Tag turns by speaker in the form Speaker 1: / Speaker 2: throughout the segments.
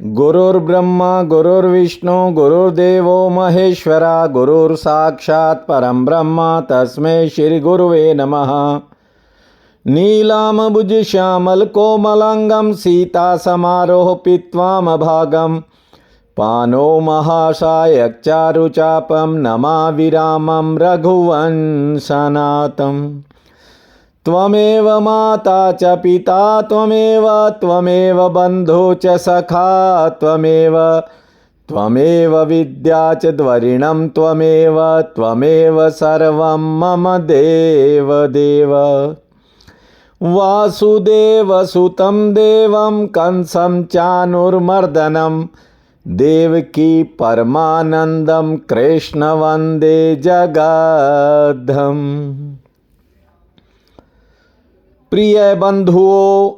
Speaker 1: गुरुर्ब्रह्मा गुरुर्विष्णु गुरुर्देवो महेश्वरा गुरुर्साक्षात् परं ब्रह्म तस्मै श्री गुरुवे नमः। नीलाम्बुजश्यामलकोमलांगं सीतासमारोहयित्वामभागं पानो महासायकचारुचापं नमाविरामं रघुवंशनाथम्। त्वमेव माता च पिता त्वमेव बन्धु च सखा त्वमेव विद्या च द्वरिणं त्वमेव सर्वं मम देव। वासुदेवसुतं देवं कंसं चाणूरमर्दनं देवकी परमानन्दं कृष्ण वन्दे जगद्धाम। प्रिय बंधुओं,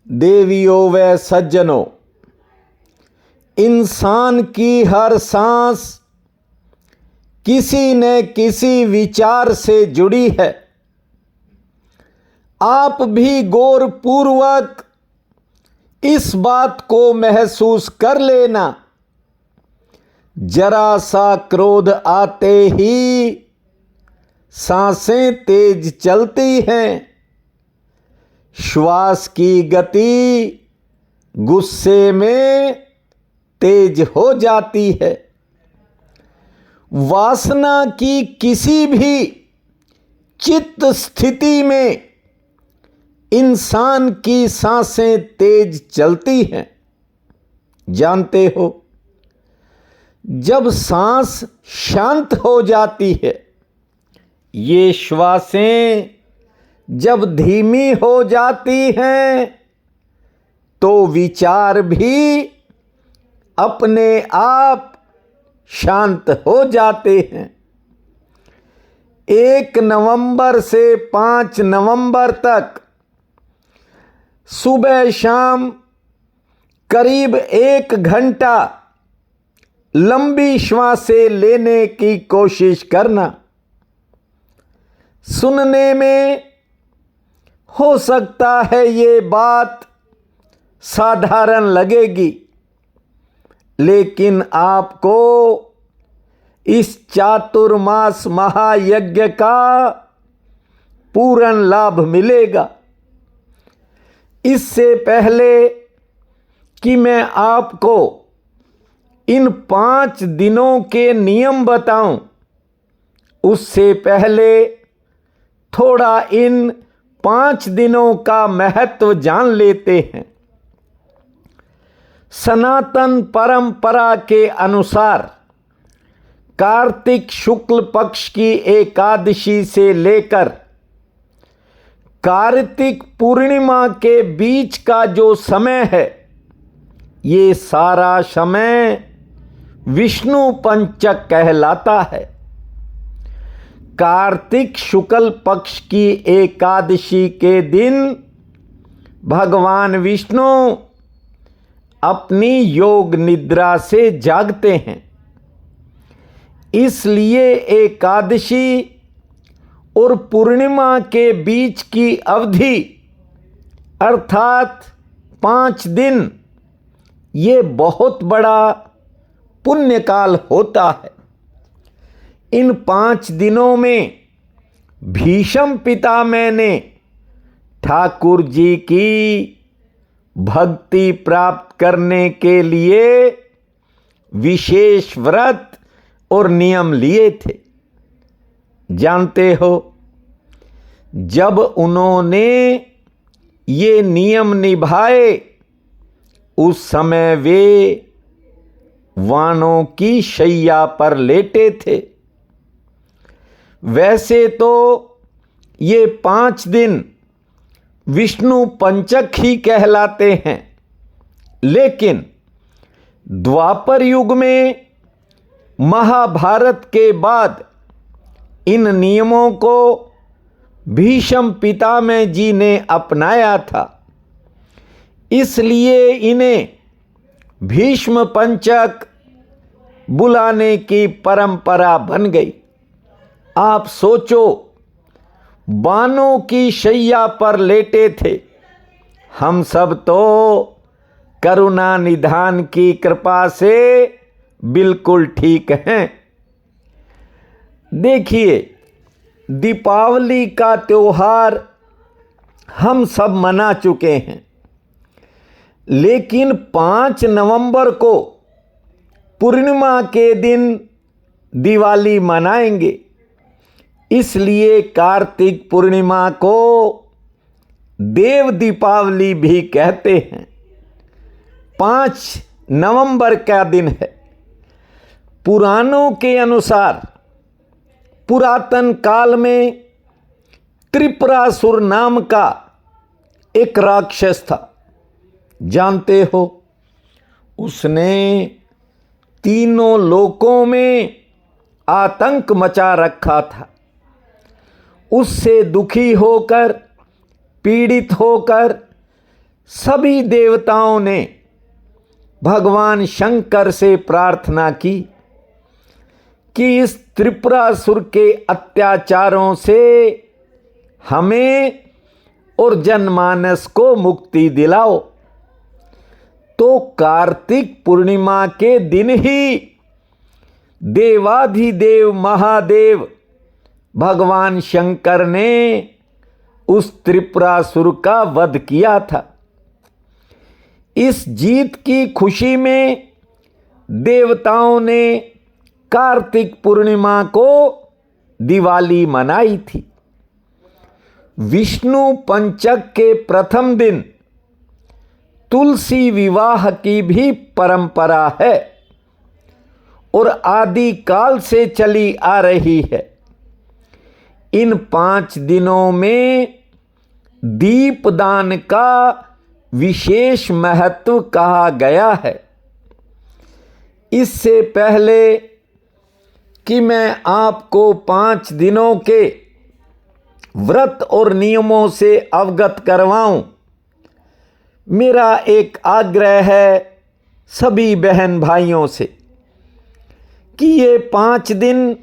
Speaker 1: देवियों व सज्जनों, इंसान की हर सांस किसी न किसी विचार से जुड़ी है। आप भी गौरपूर्वक इस बात को महसूस कर लेना। जरा सा क्रोध आते ही सांसें तेज चलती हैं, श्वास की गति गुस्से में तेज हो जाती है। वासना की किसी भी चित्त स्थिति में इंसान की सांसें तेज चलती हैं। जानते हो, जब सांस शांत हो जाती है, ये श्वासें जब धीमी हो जाती हैं, तो विचार भी अपने आप शांत हो जाते हैं। 1 नवंबर से 5 नवंबर तक सुबह शाम करीब 1 घंटा लंबी श्वासें लेने की कोशिश करना। सुनने में हो सकता है ये बात साधारण लगेगी, लेकिन आपको इस चातुर्मास महायज्ञ का पूर्ण लाभ मिलेगा। इससे पहले कि मैं आपको इन 5 दिनों के नियम बताऊं, उससे पहले थोड़ा इन 5 दिनों का महत्व जान लेते हैं। सनातन परंपरा के अनुसार कार्तिक शुक्ल पक्ष की एकादशी से लेकर कार्तिक पूर्णिमा के बीच का जो समय है, ये सारा समय विष्णु पंचक कहलाता है। कार्तिक शुक्ल पक्ष की एकादशी के दिन भगवान विष्णु अपनी योग निद्रा से जागते हैं। इसलिए एकादशी और पूर्णिमा के बीच की अवधि अर्थात 5 दिन, ये बहुत बड़ा पुण्यकाल होता है। इन 5 दिनों में भीष्म पितामह ने ठाकुर जी की भक्ति प्राप्त करने के लिए विशेष व्रत और नियम लिए थे। जानते हो, जब उन्होंने ये नियम निभाए, उस समय वे वानों की शैया पर लेटे थे। वैसे तो ये 5 दिन विष्णु पंचक ही कहलाते हैं, लेकिन द्वापर युग में महाभारत के बाद इन नियमों को भीष्म पितामह जी ने अपनाया था। इसलिए इन्हें भीष्म पंचक बुलाने की परंपरा बन गई। आप सोचो, बानों की शैया पर लेटे थे। हम सब तो करुणा निधान की कृपा से बिल्कुल ठीक हैं। देखिए, दीपावली का त्योहार हम सब मना चुके हैं, लेकिन 5 नवंबर को पूर्णिमा के दिन दिवाली मनाएंगे। इसलिए कार्तिक पूर्णिमा को देव दीपावली भी कहते हैं। 5 नवंबर का दिन है। पुराणों के अनुसार पुरातन काल में त्रिपुरासुर नाम का एक राक्षस था। जानते हो, उसने तीनों लोकों में आतंक मचा रखा था। उससे दुखी होकर, पीड़ित होकर सभी देवताओं ने भगवान शंकर से प्रार्थना की कि इस त्रिपुरासुर के अत्याचारों से हमें और जनमानस को मुक्ति दिलाओ। तो कार्तिक पूर्णिमा के दिन ही देवाधिदेव महादेव भगवान शंकर ने उस त्रिपुरासुर का वध किया था। इस जीत की खुशी में देवताओं ने कार्तिक पूर्णिमा को दिवाली मनाई थी। विष्णु पंचक के प्रथम दिन तुलसी विवाह की भी परंपरा है और आदि काल से चली आ रही है। इन 5 दिनों में दीपदान का विशेष महत्व कहा गया है। इससे पहले कि मैं आपको 5 दिनों के व्रत और नियमों से अवगत करवाऊं, मेरा एक आग्रह है सभी बहन भाइयों से कि ये 5 दिन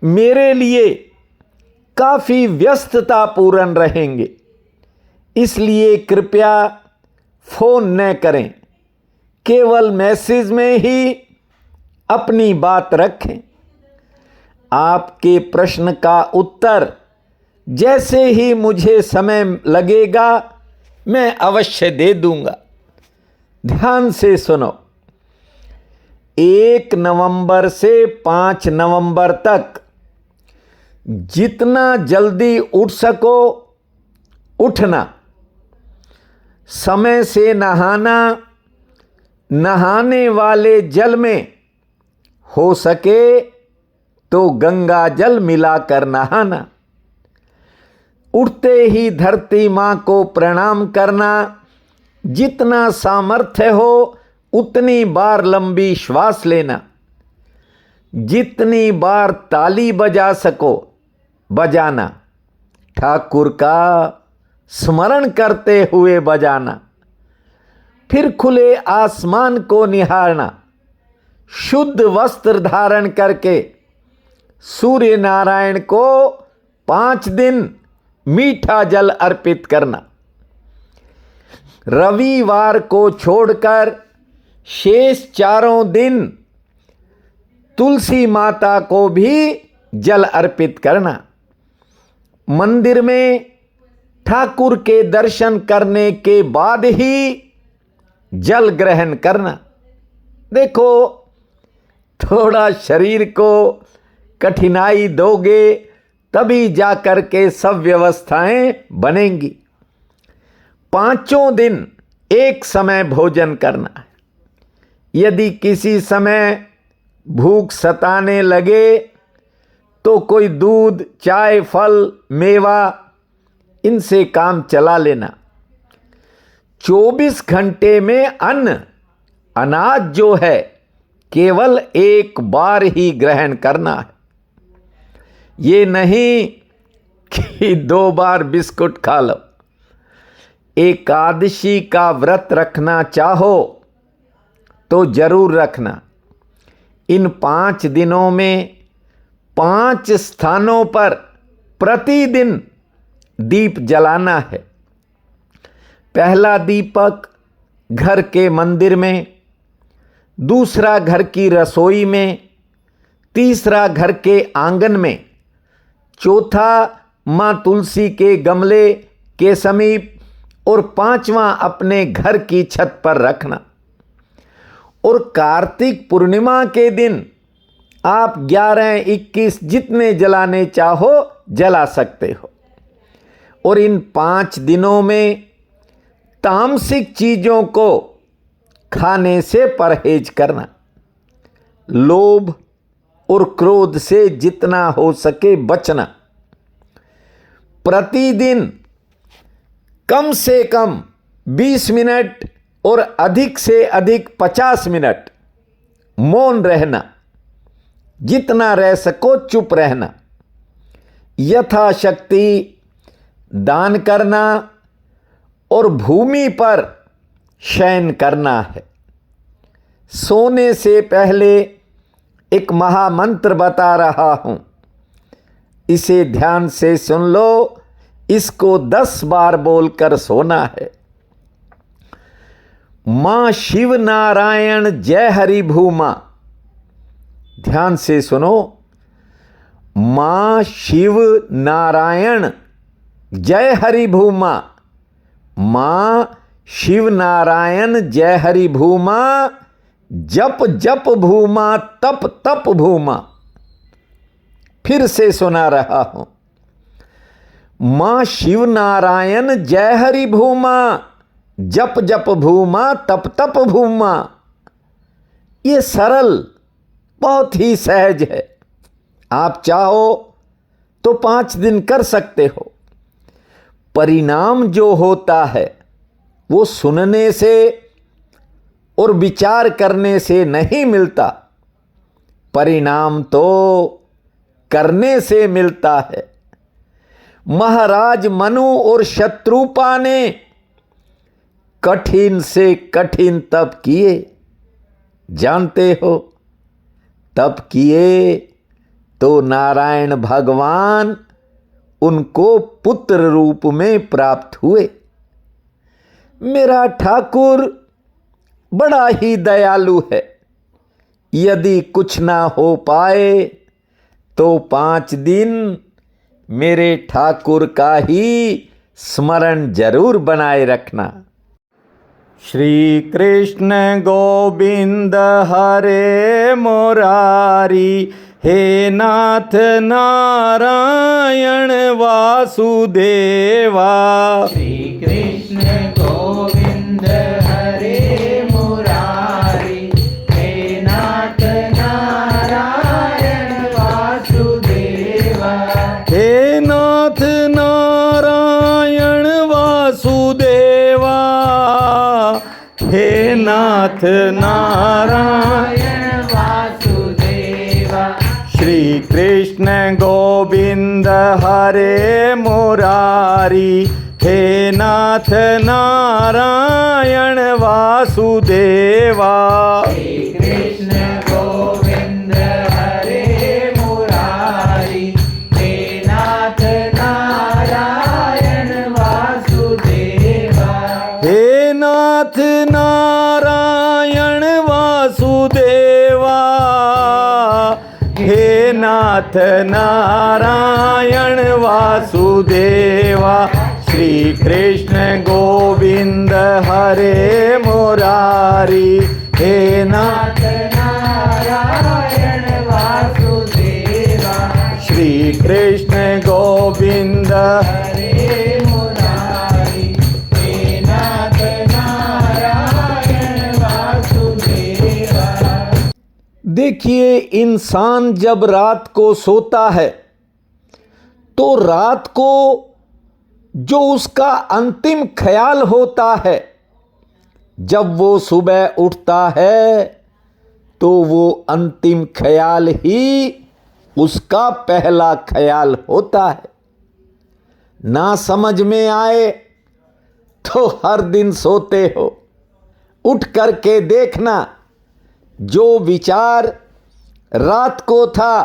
Speaker 1: मेरे लिए काफ़ी व्यस्ततापूर्ण रहेंगे। इसलिए कृपया फ़ोन न करें, केवल मैसेज में ही अपनी बात रखें। आपके प्रश्न का उत्तर जैसे ही मुझे समय लगेगा मैं अवश्य दे दूंगा। ध्यान से सुनो। 1 नवंबर से 5 नवंबर तक जितना जल्दी उठ सको उठना, समय से नहाना, नहाने वाले जल में हो सके तो गंगा जल मिलाकर नहाना, उठते ही धरती माँ को प्रणाम करना, जितना सामर्थ्य हो उतनी बार लंबी श्वास लेना, जितनी बार ताली बजा सको बजाना, ठाकुर का स्मरण करते हुए बजाना, फिर खुले आसमान को निहारना, शुद्ध वस्त्र धारण करके सूर्य नारायण को 5 दिन मीठा जल अर्पित करना। रविवार को छोड़कर शेष 4 दिन तुलसी माता को भी जल अर्पित करना। मंदिर में ठाकुर के दर्शन करने के बाद ही जल ग्रहण करना। देखो, थोड़ा शरीर को कठिनाई दोगे तभी जाकर के सब व्यवस्थाएं बनेंगी। 5 दिन एक समय भोजन करना है। यदि किसी समय भूख सताने लगे तो कोई दूध, चाय, फल, मेवा इनसे काम चला लेना। 24 घंटे में अनाज जो है केवल एक बार ही ग्रहण करना है। ये नहीं कि 2 बार बिस्कुट खा लो। एकादशी का व्रत रखना चाहो तो जरूर रखना। इन 5 दिनों में 5 स्थानों पर प्रतिदिन दीप जलाना है। पहला दीपक घर के मंदिर में, दूसरा घर की रसोई में, तीसरा घर के आंगन में, चौथा माँ तुलसी के गमले के समीप और पांचवां अपने घर की छत पर रखना। और कार्तिक पूर्णिमा के दिन आप 11, 21 जितने जलाने चाहो जला सकते हो। और इन 5 दिनों में तामसिक चीजों को खाने से परहेज करना। लोभ और क्रोध से जितना हो सके बचना। प्रतिदिन कम से कम 20 मिनट और अधिक से अधिक 50 मिनट मौन रहना। जितना रह सको चुप रहना। यथाशक्ति दान करना और भूमि पर शयन करना है। सोने से पहले एक महामंत्र बता रहा हूं, इसे ध्यान से सुन लो। इसको 10 बार बोलकर सोना है। मां शिव नारायण जय हरि भूमा। ध्यान से सुनो। मां शिव नारायण जय हरि भूमा। मां शिव नारायण जय हरि भूमा। जप जप भूमा तप तप भूमा। फिर से सुना रहा हूं। मां शिव नारायण जय हरि भूमा। जप जप भूमा तप तप भूमा। ये सरल, बहुत ही सहज है। आप चाहो तो 5 दिन कर सकते हो। परिणाम जो होता है वो सुनने से और विचार करने से नहीं मिलता। परिणाम तो करने से मिलता है। महाराज मनु और शत्रुपा ने कठिन से कठिन तप किए। जानते हो, तप किए तो नारायण भगवान उनको पुत्र रूप में प्राप्त हुए। मेरा ठाकुर बड़ा ही दयालु है। यदि कुछ ना हो पाए तो 5 दिन मेरे ठाकुर का ही स्मरण जरूर बनाए रखना। श्री कृष्ण गोविंद हरे मुरारी। हे नाथ नारायण वासुदेवा।
Speaker 2: श्री कृष्ण गोविंद हरे मुरारी। हे नाथ नारायण वासुदेवा।
Speaker 1: हे नाथ नारायण वासुदेवा। हे नाथ नारायण
Speaker 2: वासुदेवा।
Speaker 1: श्री कृष्ण गोविंद हरे मुरारी। हे नाथ नारायण वासुदेवा।
Speaker 2: श्री कृष्ण गोविंद हरे मुरारी। हे नाथ नारायण वासुदेवा।
Speaker 1: हे नाथ नारायण वासुदेवा। हे नाथ नारायण वासुदेवा। श्री कृष्ण गोविंद हरे मुरारी। हे नाथ
Speaker 2: नारायण वासुदेवा।
Speaker 1: श्री कृष्ण गोविंद
Speaker 2: हरे मुरारी। हे नाथ नारायण वासुदेवा।
Speaker 1: देखिए, इंसान जब रात को सोता है तो रात को जो उसका अंतिम ख्याल होता है, जब वो सुबह उठता है तो वो अंतिम ख्याल ही उसका पहला ख्याल होता है। ना समझ में आए तो हर दिन सोते हो, उठ करके देखना, जो विचार रात को था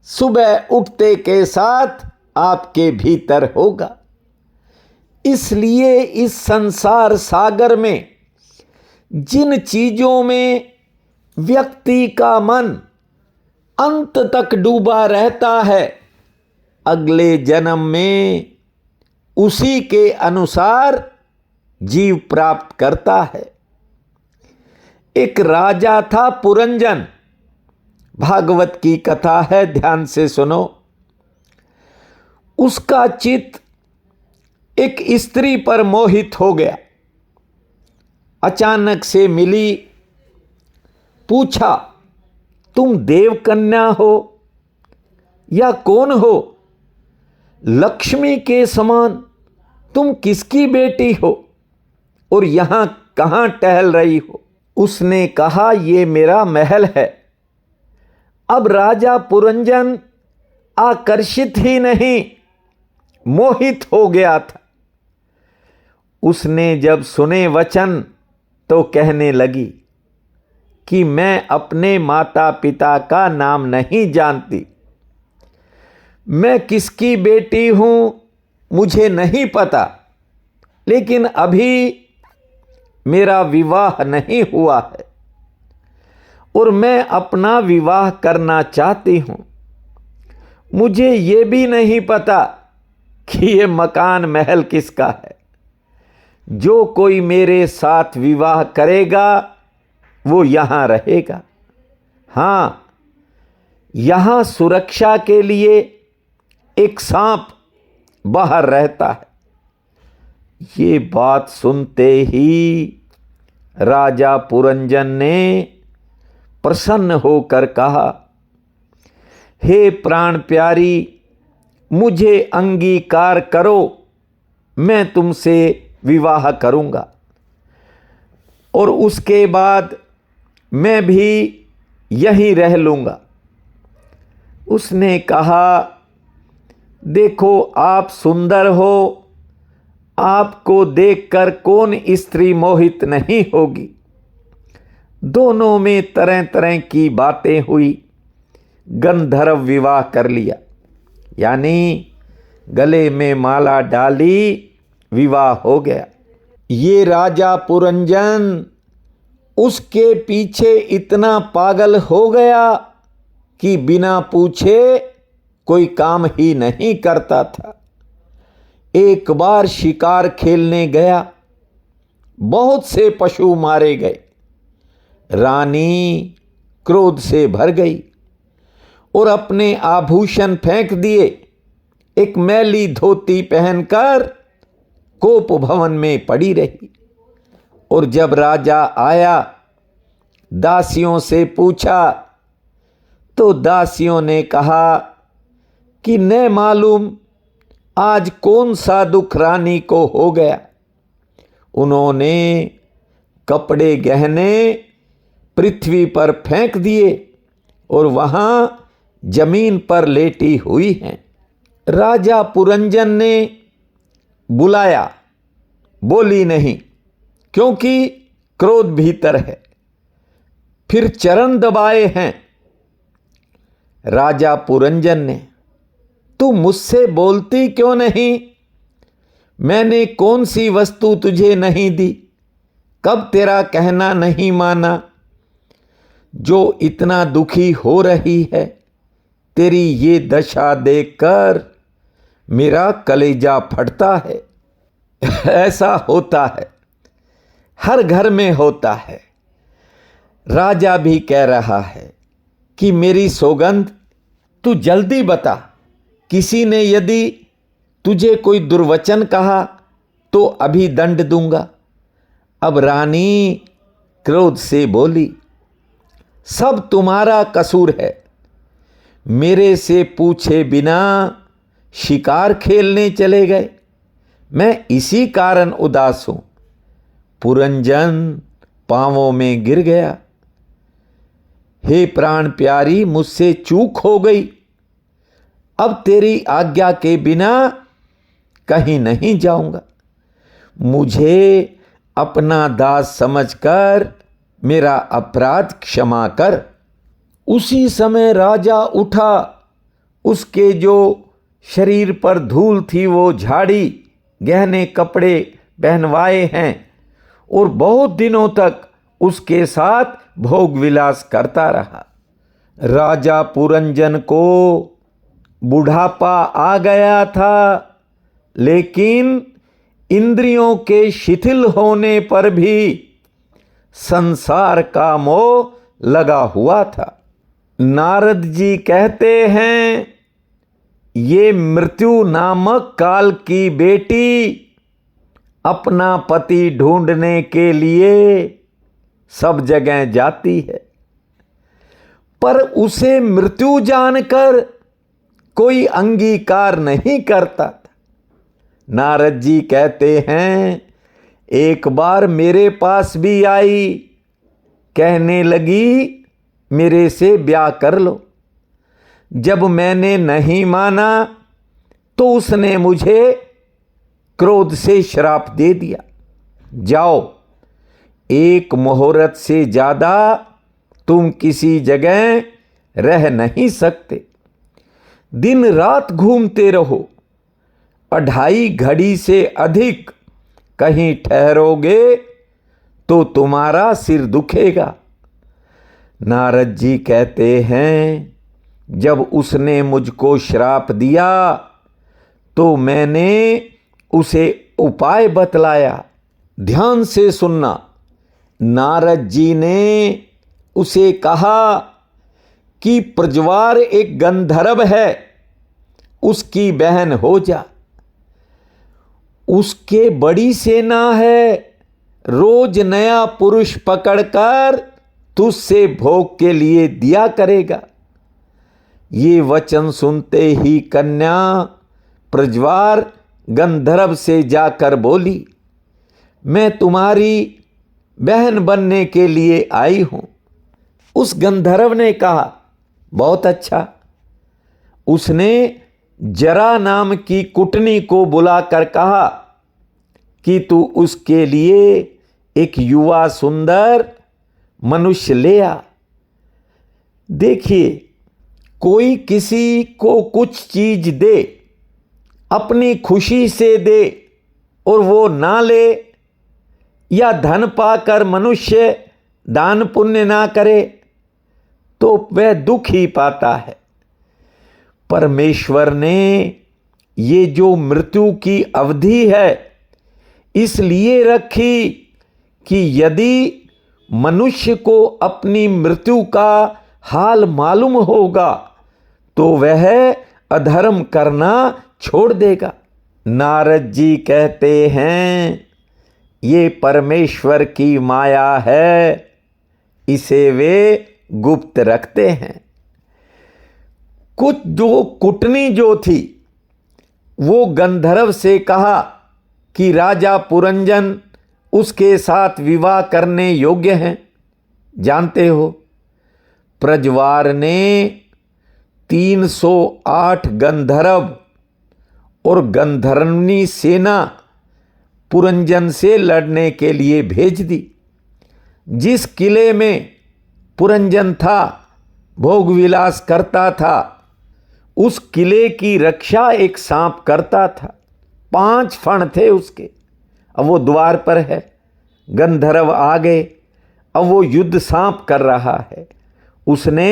Speaker 1: सुबह उठते के साथ आपके भीतर होगा। इसलिए इस संसार सागर में जिन चीजों में व्यक्ति का मन अंत तक डूबा रहता है, अगले जन्म में उसी के अनुसार जीव प्राप्त करता है। एक राजा था पुरंजन, भागवत की कथा है, ध्यान से सुनो। उसका चित्त एक स्त्री पर मोहित हो गया। अचानक से मिली, पूछा, तुम देवकन्या हो या कौन हो? लक्ष्मी के समान तुम किसकी बेटी हो और यहां कहां टहल रही हो? उसने कहा, ये मेरा महल है। अब राजा पुरंजन आकर्षित ही नहीं, मोहित हो गया था। उसने जब सुने वचन तो कहने लगी कि मैं अपने माता पिता का नाम नहीं जानती, मैं किसकी बेटी हूं मुझे नहीं पता, लेकिन अभी मेरा विवाह नहीं हुआ है और मैं अपना विवाह करना चाहती हूं। मुझे ये भी नहीं पता कि ये मकान महल किसका है। जो कोई मेरे साथ विवाह करेगा वो यहां रहेगा। हां, यहां सुरक्षा के लिए एक सांप बाहर रहता है। ये बात सुनते ही राजा पुरंजन ने प्रसन्न होकर कहा, हे प्राण प्यारी, मुझे अंगीकार करो, मैं तुमसे विवाह करूंगा और उसके बाद मैं भी यहीं रह लूंगा। उसने कहा, देखो आप सुंदर हो, आपको देखकर कौन स्त्री मोहित नहीं होगी। दोनों में तरह तरह की बातें हुई, गंधर्व विवाह कर लिया, यानी गले में माला डाली, विवाह हो गया। ये राजा पुरंजन उसके पीछे इतना पागल हो गया कि बिना पूछे कोई काम ही नहीं करता था। एक बार शिकार खेलने गया, बहुत से पशु मारे गए। रानी क्रोध से भर गई और अपने आभूषण फेंक दिए। एक मैली धोती पहनकर कोप भवन में पड़ी रही और जब राजा आया, दासियों से पूछा तो दासियों ने कहा कि न मालूम आज कौन सा दुख रानी को हो गया। उन्होंने कपड़े गहने पृथ्वी पर फेंक दिए और वहां जमीन पर लेटी हुई हैं। राजा पुरंजन ने बुलाया, बोली नहीं, क्योंकि क्रोध भीतर है। फिर चरण दबाए हैं। राजा पुरंजन ने, तू मुझसे बोलती क्यों नहीं? मैंने कौन सी वस्तु तुझे नहीं दी? कब तेरा कहना नहीं माना? जो इतना दुखी हो रही है, तेरी ये दशा देखकर मेरा कलेजा फटता है। ऐसा होता है, हर घर में होता है। राजा भी कह रहा है कि मेरी सौगंध, तू जल्दी बता, किसी ने यदि तुझे कोई दुर्वचन कहा तो अभी दंड दूंगा। अब रानी क्रोध से बोली, सब तुम्हारा कसूर है। मेरे से पूछे बिना शिकार खेलने चले गए, मैं इसी कारण उदास हूं। पुरंजन पांवों में गिर गया। हे प्राण प्यारी, मुझसे चूक हो गई। अब तेरी आज्ञा के बिना कहीं नहीं जाऊंगा। मुझे अपना दास समझकर मेरा अपराध क्षमा कर। उसी समय राजा उठा। उसके जो शरीर पर धूल थी वो झाड़ी, गहने कपड़े पहनवाए हैं और बहुत दिनों तक उसके साथ भोग विलास करता रहा। राजा पुरंजन को बुढ़ापा आ गया था, लेकिन इंद्रियों के शिथिल होने पर भी संसार का मोह लगा हुआ था। नारद जी कहते हैं, ये मृत्यु नामक काल की बेटी अपना पति ढूंढने के लिए सब जगह जाती है, पर उसे मृत्यु जानकर कोई अंगीकार नहीं करता था। नारद जी कहते हैं, एक बार मेरे पास भी आई, कहने लगी मेरे से ब्याह कर लो। जब मैंने नहीं माना तो उसने मुझे क्रोध से श्राप दे दिया, जाओ, एक मुहूर्त से ज्यादा तुम किसी जगह रह नहीं सकते, दिन रात घूमते रहो, 2.5 घड़ी से अधिक कहीं ठहरोगे तो तुम्हारा सिर दुखेगा। नारद जी कहते हैं, जब उसने मुझको श्राप दिया तो मैंने उसे उपाय बतलाया। ध्यान से सुनना। नारद जी ने उसे कहा कि प्रज्वार एक गंधर्व है, उसकी बहन हो जा। उसके बड़ी सेना है, रोज नया पुरुष पकड़कर तुझसे भोग के लिए दिया करेगा। ये वचन सुनते ही कन्या प्रज्वार गंधर्व से जाकर बोली, मैं तुम्हारी बहन बनने के लिए आई हूं। उस गंधर्व ने कहा, बहुत अच्छा। उसने जरा नाम की कुटनी को बुलाकर कहा कि तू उसके लिए एक युवा सुंदर मनुष्य ले आ। देखिए, कोई किसी को कुछ चीज दे, अपनी खुशी से दे और वो ना ले, या धन पाकर मनुष्य दान पुण्य ना करे तो वह दुख ही पाता है। परमेश्वर ने ये जो मृत्यु की अवधि है इसलिए रखी कि यदि मनुष्य को अपनी मृत्यु का हाल मालूम होगा तो वह अधर्म करना छोड़ देगा। नारद जी कहते हैं, ये परमेश्वर की माया है, इसे वे गुप्त रखते हैं। कुछ जो कुटनी जो थी वो गंधर्व से कहा कि राजा पुरंजन उसके साथ विवाह करने योग्य हैं। जानते हो, प्रज्वार ने 308 गंधर्व और गंधर्वनी सेना पुरंजन से लड़ने के लिए भेज दी। जिस किले में पुरंजन था, भोग विलास करता था, उस किले की रक्षा एक सांप करता था। 5 फण थे उसके। अब वो द्वार पर है, गंधर्व आ गए, अब वो युद्ध सांप कर रहा है। उसने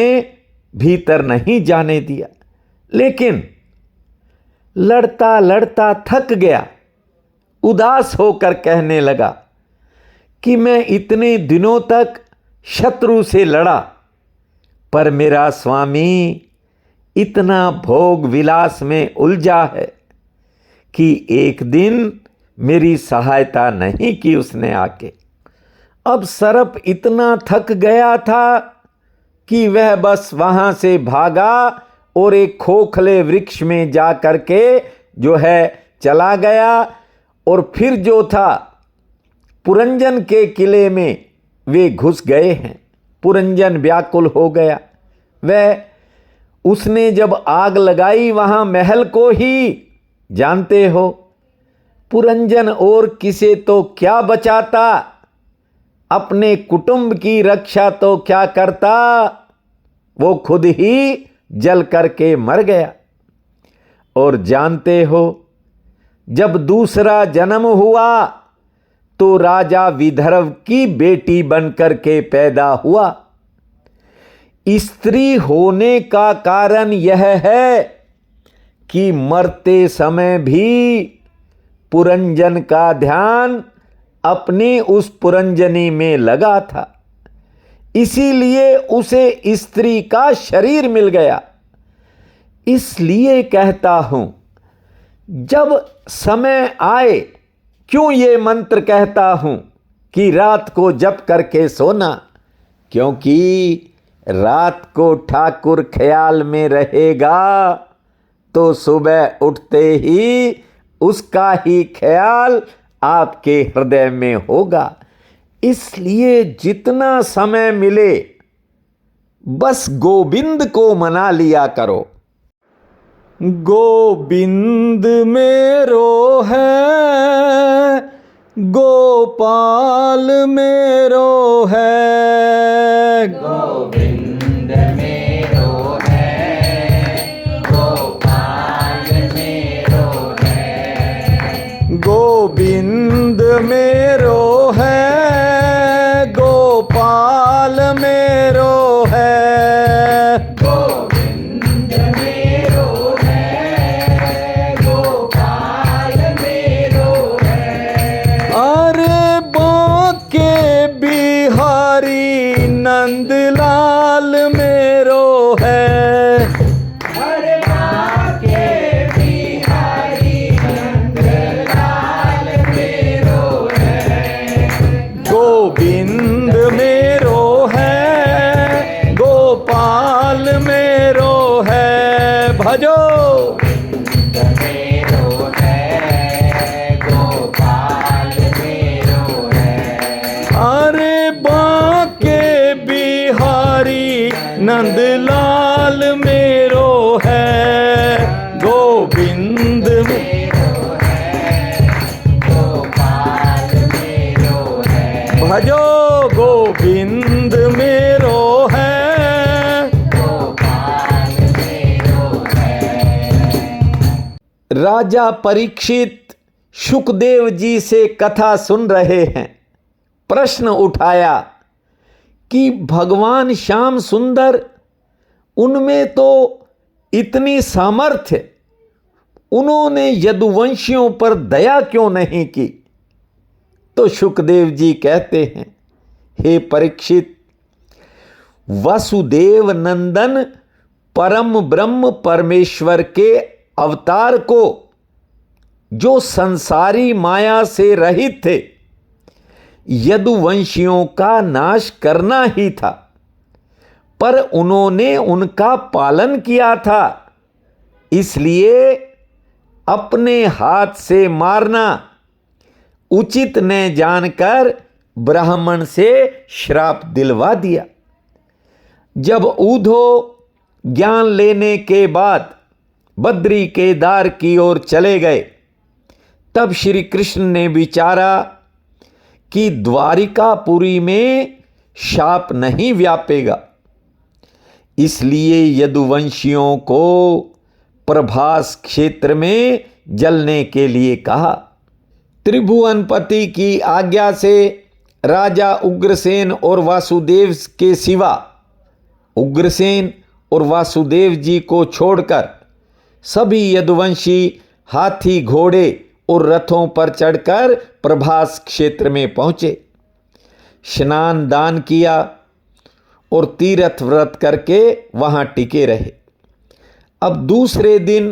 Speaker 1: भीतर नहीं जाने दिया, लेकिन लड़ता लड़ता थक गया, उदास होकर कहने लगा कि मैं इतने दिनों तक शत्रु से लड़ा, पर मेरा स्वामी इतना भोग विलास में उलझा है कि एक दिन मेरी सहायता नहीं की उसने आके। अब सर्प इतना थक गया था कि वह बस वहां से भागा और एक खोखले वृक्ष में जा करके जो है चला गया। और फिर जो था, पुरंजन के किले में वे घुस गए हैं। पुरंजन व्याकुल हो गया। वह उसने जब आग लगाई वहां महल को ही, जानते हो, पुरंजन और किसे तो क्या बचाता, अपने कुटुंब की रक्षा तो क्या करता, वो खुद ही जल करके मर गया। और जानते हो, जब दूसरा जन्म हुआ तो राजा विदर्भ की बेटी बनकर के पैदा हुआ। स्त्री होने का कारण यह है कि मरते समय भी पुरंजन का ध्यान अपनी उस पुरंजनी में लगा था, इसीलिए उसे स्त्री का शरीर मिल गया। इसलिए कहता हूं, जब समय आए, क्यों ये मंत्र कहता हूं कि रात को जप करके सोना, क्योंकि रात को ठाकुर ख्याल में रहेगा तो सुबह उठते ही उसका ही ख्याल आपके हृदय में होगा। इसलिए जितना समय मिले बस गोविंद को मना लिया करो। गोविंद मेरो है, गोपाल मेरो है,
Speaker 2: गोविंद मेरो है, गोपाल मेरो है।
Speaker 1: गोविंद मेरो है, गोपाल मेरो है।
Speaker 2: गोविंद मेरो है, गोपाल मेरो है।
Speaker 1: अरे बांके बिहारी नंदलाल मेरो है।
Speaker 2: अरे बांके बिहारी नंदलाल मेरो है।
Speaker 1: गोविंद मेरो है, गोपाल मेरो है। भजो
Speaker 2: मेरो है, गोपाल मेरो है।
Speaker 1: अरे बांके बिहारी नंदलाल मेरो है। गोविंद
Speaker 2: मेरो है, गोपाल मेरो है।
Speaker 1: भजो गोविंद मेरो है।
Speaker 2: गोपाल मेरो है।
Speaker 1: राजा परीक्षित शुकदेव जी से कथा सुन रहे हैं। प्रश्न उठाया कि भगवान श्याम सुंदर, उनमें तो इतनी सामर्थ्य, उन्होंने यदुवंशियों पर दया क्यों नहीं की? तो शुकदेव जी कहते हैं, हे परीक्षित, वसुदेव नंदन परम ब्रह्म परमेश्वर के अवतार को, जो संसारी माया से रहित थे, यदुवंशियों का नाश करना ही था, पर उन्होंने उनका पालन किया था। इसलिए अपने हाथ से मारना उचित न जानकर ब्राह्मण से श्राप दिलवा दिया। जब ऊधो ज्ञान लेने के बाद बद्री केदार की ओर चले गए, तब श्री कृष्ण ने विचारा कि द्वारिकापुरी में शाप नहीं व्यापेगा, इसलिए यदुवंशियों को प्रभास क्षेत्र में जलने के लिए कहा। त्रिभुवनपति की आज्ञा से राजा उग्रसेन और वासुदेव के सिवा, उग्रसेन और वासुदेव जी को छोड़कर सभी यदुवंशी हाथी, घोड़े और रथों पर चढ़कर प्रभास क्षेत्र में पहुँचे। स्नान दान किया और तीर्थ व्रत करके वहाँ टिके रहे। अब दूसरे दिन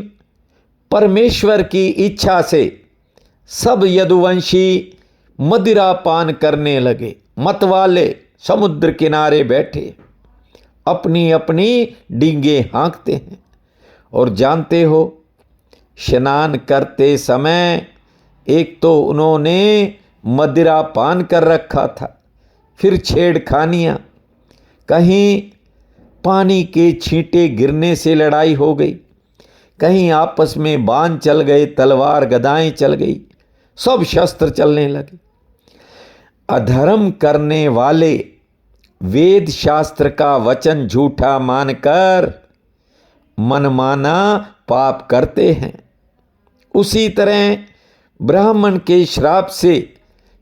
Speaker 1: परमेश्वर की इच्छा से सब यदुवंशी मदिरा पान करने लगे। मतवाले समुद्र किनारे बैठे अपनी अपनी डींगे हाँकते हैं। और जानते हो, स्नान करते समय एक तो उन्होंने मदिरा पान कर रखा था, फिर छेड़खानियाँ, कहीं पानी के छींटे गिरने से लड़ाई हो गई, कहीं आपस में बाण चल गए, तलवार गदाएं चल गई, सब शस्त्र चलने लगे। अधर्म करने वाले वेद शास्त्र का वचन झूठा मानकर मनमाना पाप करते हैं। उसी तरह ब्राह्मण के श्राप से